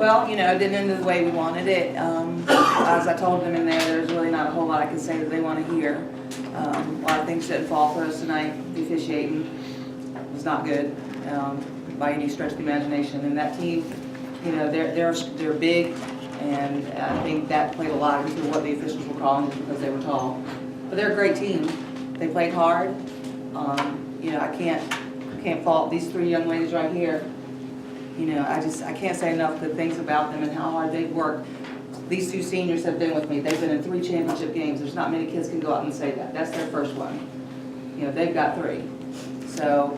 Well, you know, it didn't end the way we wanted it. As I told them in there, there's really not a whole lot I can say that they want to hear. A lot of things didn't fall for us tonight. The officiating was not good by any stretch of the imagination. And that team, you know, they're big, and I think that played a lot into what the officials were calling just because they were tall. But they're a great team. They played hard. You know, I can't fault these three young ladies right here. You know, I can't say enough good things about them and how hard they've worked. These two seniors have been with me. They've been in 3 championship games. There's not many kids can go out and say that. That's their first one. You know, they've got 3. So,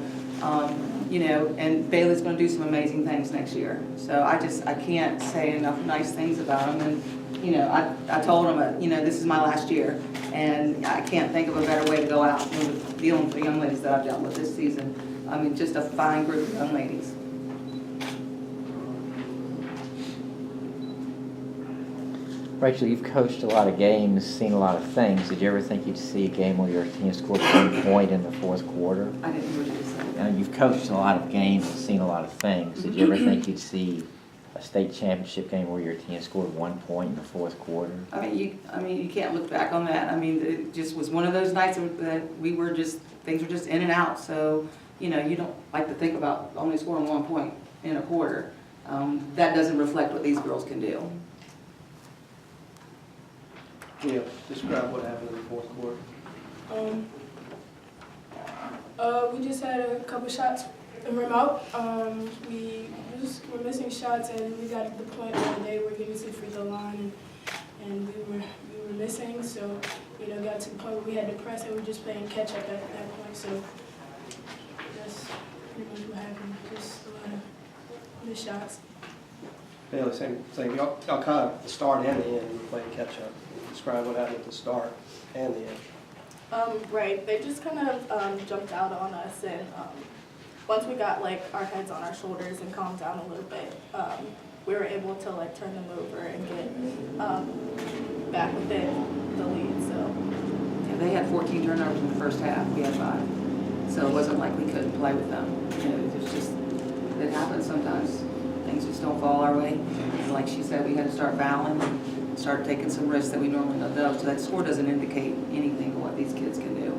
you know, and Bailey's going to do some amazing things next year. So I can't say enough nice things about them. And, you know, I told them, you know, this is my last year. And I can't think of a better way to go out than dealing with the young ladies that I've dealt with this season. I mean, just a fine group of young ladies. Rachel, you've coached a lot of games, seen a lot of things. Did you ever think you'd see a game where your team scored 1 point in the 4th quarter? I didn't hear what you were saying. You've coached a lot of games and seen a lot of things. Did you ever think you'd see a state championship game where your team scored 1 point in the 4th quarter? I mean, you can't look back on that. I mean, it just was one of those nights that we were just, things were just in and out. So, you know, you don't like to think about only scoring 1 point in a quarter. That doesn't reflect what these girls can do. Yeah, describe what happened in the 4th quarter. We just had a couple shots and rim out. We were missing shots, and we got to the point where they were getting to the free throw line, and we were missing. So, you know, got to the point where we had to press, and we were just playing catch up at that point. So that's pretty much what happened. Just a lot of missed shots. Yeah, same. Y'all kind of the start and the end, you were playing catch up. Describe what happened at the start and the end. Right, they just kind of jumped out on us, and once we got like our heads on our shoulders and calmed down a little bit, we were able to like turn them over and get back within the lead. So Yeah, they had 14 turnovers in the first half. We had 5. So it wasn't like we couldn't play with them. You know, it's just, it happens sometimes. Things just don't fall our way. And like she said, we had to start fouling and start taking some risks that we normally don't do. So that score doesn't indicate anything of what these kids can do.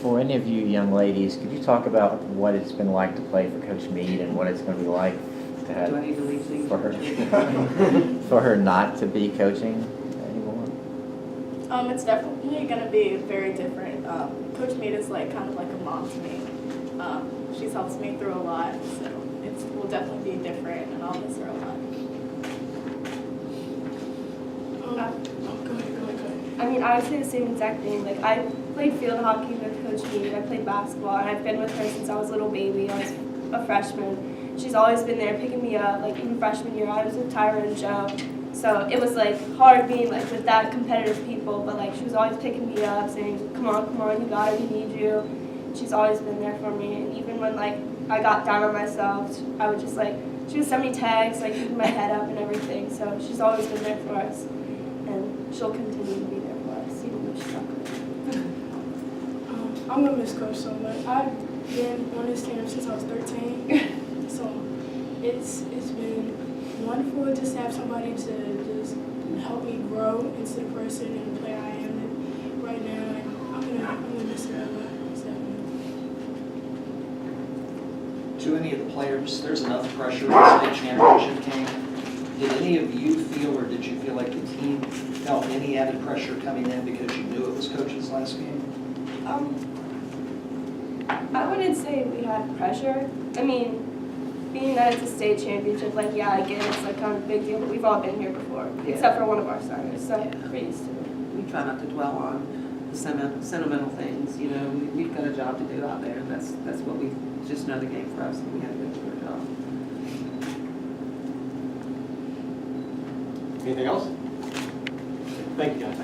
For any of you young ladies, could you talk about what it's been like to play for Coach Mead and what it's going to be like to have Do I need to leave things? for her not to be coaching anymore? it's definitely going to be very different. Coach Mead is like kind of like a mom to me. She's helped me through a lot, so it will definitely be different, and I'll miss her a lot. Go ahead. I mean, I would say the same exact thing. Like, I played field hockey with Coach Mead. I played basketball, and I've been with her since I was a little baby. I was a freshman. She's always been there picking me up. Like, even freshman year, I was with Tyra and Joe. So it was, like, hard being, like, with that competitive people. But, like, she was always picking me up, saying, come on, you got it, we need you. She's always been there for me. And even when, like, I got down on myself, I would just, like, she would send me tags, like, keeping my head up and everything. So she's always been there for us. And she'll continue to be there for us, even though she's not good. I'm going to miss Coach so much. I've been on this team since I was 13. So it's been wonderful just to have somebody to just help me grow into the person and the player I am right now. And I'm gonna miss her a lot. To any of the players, there's enough pressure in the state championship game. Did any of you feel, or did you feel like the team felt any added pressure coming in because you knew it was Coach's last game? I wouldn't say we had pressure. I mean, being that it's a state championship, like, yeah, I get it, it's like kind of a big deal, but we've all been here before, Yeah. except for one of our starters, so Yeah. we're used to it. We try not to dwell on the sentimental things. You know, we've got a job to do out there, and that's what we, just another game for us, and we have to do our job. Anything else? Thank you, guys.